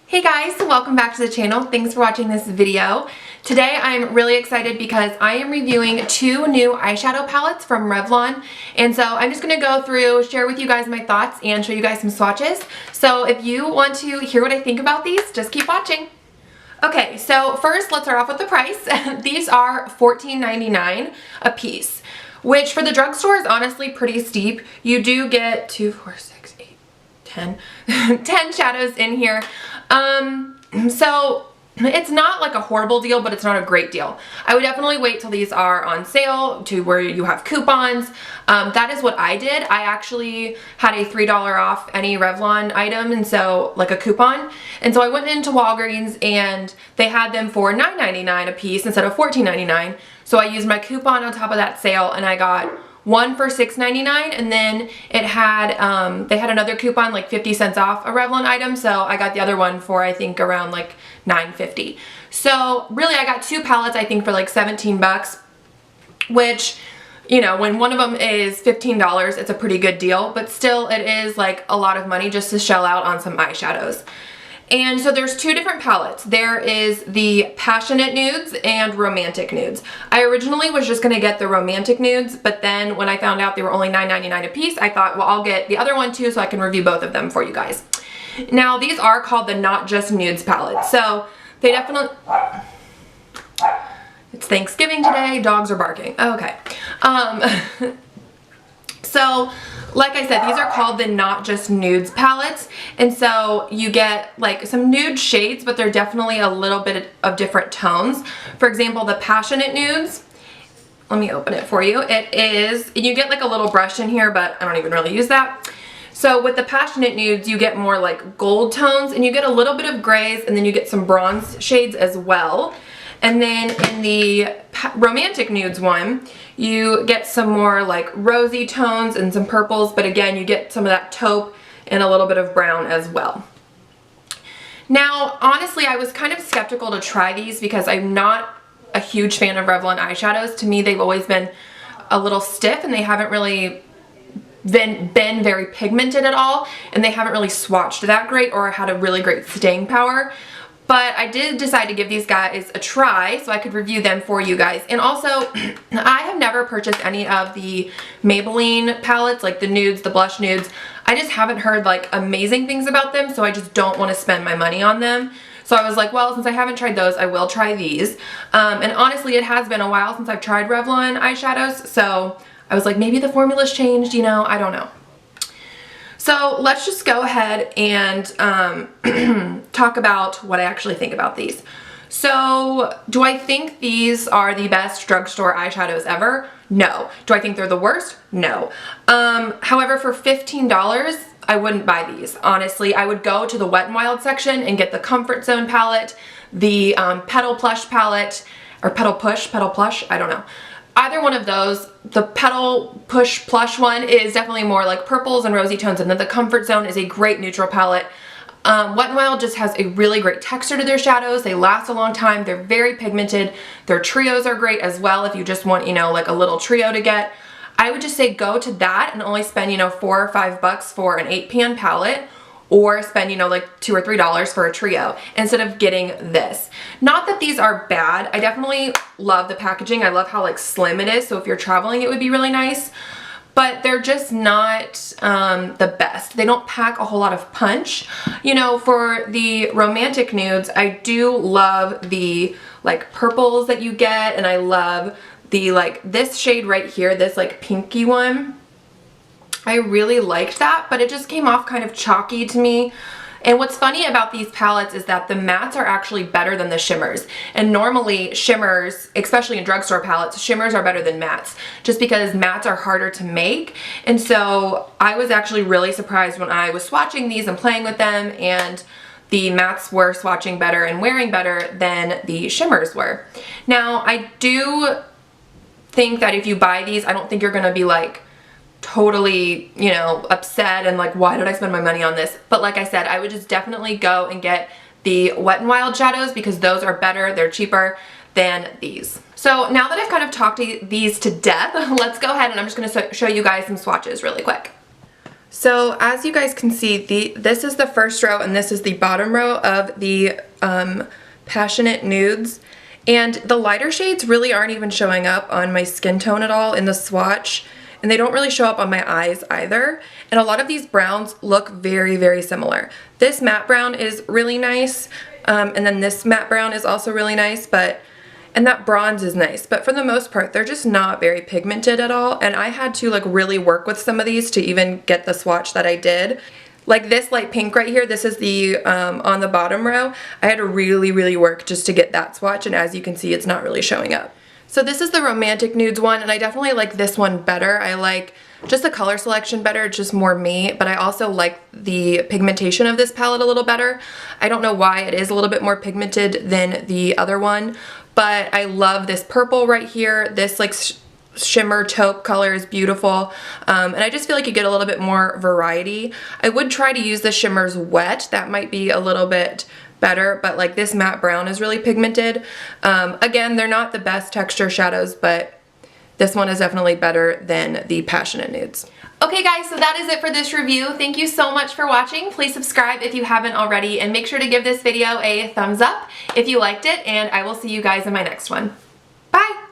Hey guys, welcome back to the channel. Thanks for watching this video. Today I'm really excited because I am reviewing two new eyeshadow palettes from Revlon, and so I'm just going to go through, share with you guys my thoughts, and show you guys some swatches. So if you want to hear what I think about these, just keep watching. Okay, so first let's start off with the price. These are $14.99 a piece, which for the drugstore is honestly pretty steep. You do get 2, 4, 6, 8, 10, 10 shadows in here. So it's not like a horrible deal, but it's not a great deal. I would definitely wait till these are on sale to where you have coupons. That is what I did. I actually had a $3 off any Revlon item, and so like a coupon. And so I went into Walgreens and they had them for $9.99 a piece instead of $14.99. So I used my coupon on top of that sale and I got one for $6.99, and then it had they had another coupon like 50 cents off a Revlon item, so I got the other one for I think around like $9.50. So really I got two palettes I think for like 17 bucks, which, you know, when one of them is $15, it's a pretty good deal, but still it is like a lot of money just to shell out on some eyeshadows. And so there's two different palettes. There is the Passionate Nudes and Romantic Nudes. I originally was just gonna get the Romantic Nudes, but then when I found out they were only $9.99 a piece, I thought, well, I'll get the other one too so I can review both of them for you guys. Now, these are called the Not Just Nudes palette. So they definitely... It's Thanksgiving today, dogs are barking. Okay. So, like I said, these are called the Not Just Nudes palettes, and so you get like some nude shades, but they're definitely a little bit of different tones. For example, the Passionate Nudes, let me open it for you. It is, you get like a little brush in here, but I don't even really use that. So with the Passionate Nudes, you get more like gold tones, and you get a little bit of grays, and then you get some bronze shades as well. And then in the Romantic Nudes one, you get some more like rosy tones and some purples, but again, you get some of that taupe and a little bit of brown as well. Now, honestly, I was kind of skeptical to try these because I'm not a huge fan of Revlon eyeshadows. To me, they've always been a little stiff and they haven't really been very pigmented at all, and they haven't really swatched that great or had a really great staying power. But I did decide to give these guys a try so I could review them for you guys. And also, I have never purchased any of the Maybelline palettes, like the nudes, the blush nudes. I just haven't heard like amazing things about them, so I just don't want to spend my money on them. So I was like, well, since I haven't tried those, I will try these. And honestly, it has been a while since I've tried Revlon eyeshadows, so I was like, maybe the formula's changed, you know, I don't know. So let's just go ahead and talk about what I actually think about these. So do I think these are the best drugstore eyeshadows ever? No. Do I think they're the worst? No. However, for $15, I wouldn't buy these. Honestly, I would go to the Wet n Wild section and get the Comfort Zone palette, the Petal Plush palette, or Petal Plush, I don't know. Either one of those. The Petal Push Plush one is definitely more like purples and rosy tones, and then the Comfort Zone is a great neutral palette. Wet n Wild just has a really great texture to their shadows. They last a long time. They're very pigmented. Their trios are great as well if you just want, you know, like a little trio to get. I would just say go to that and only spend, you know, $4 or $5 for an 8-pan palette, or spend, you know, like $2 or $3 for a trio instead of getting this. Not that these are bad. I definitely love the packaging. I love how like slim it is, so if you're traveling it would be really nice, but they're just not the best. They don't pack a whole lot of punch. You know, for the Romantic Nudes, I do love the like purples that you get, and I love the like this shade right here, this like pinky one. I really liked that, but it just came off kind of chalky to me. And what's funny about these palettes is that the mattes are actually better than the shimmers. And normally shimmers, especially in drugstore palettes, shimmers are better than mattes, just because mattes are harder to make. And so I was actually really surprised when I was swatching these and playing with them, and the mattes were swatching better and wearing better than the shimmers were. Now, I do think that if you buy these, I don't think you're gonna be like totally, you know, upset and like, why did I spend my money on this? But like I said, I would just definitely go and get the Wet n Wild shadows because those are better, they're cheaper than these. So now that I've kind of talked these to death, let's go ahead and I'm just going to show you guys some swatches really quick. So as you guys can see, this is the first row and this is the bottom row of the Passionate Nudes. And the lighter shades really aren't even showing up on my skin tone at all in the swatch. And they don't really show up on my eyes either. And a lot of these browns look very, very similar. This matte brown is really nice. And then this matte brown is also really nice, and that bronze is nice, but for the most part, they're just not very pigmented at all, and I had to like really work with some of these to even get the swatch that I did. Like this light pink right here, this is the, on the bottom row, I had to really, really work just to get that swatch, and as you can see, it's not really showing up. So this is the Romantic Nudes one, and I definitely like this one better. I like just the color selection better, it's just more me, but I also like the pigmentation of this palette a little better. I don't know why it is a little bit more pigmented than the other one, but I love this purple right here. This like shimmer taupe color is beautiful, and I just feel like you get a little bit more variety. I would try to use the shimmers wet, that might be a little bit better, but like this matte brown is really pigmented. Again, they're not the best texture shadows, but this one is definitely better than the Passionate Nudes. Okay guys, so that is it for this review. Thank you so much for watching. Please subscribe if you haven't already, and make sure to give this video a thumbs up if you liked it, and I will see you guys in my next one. Bye!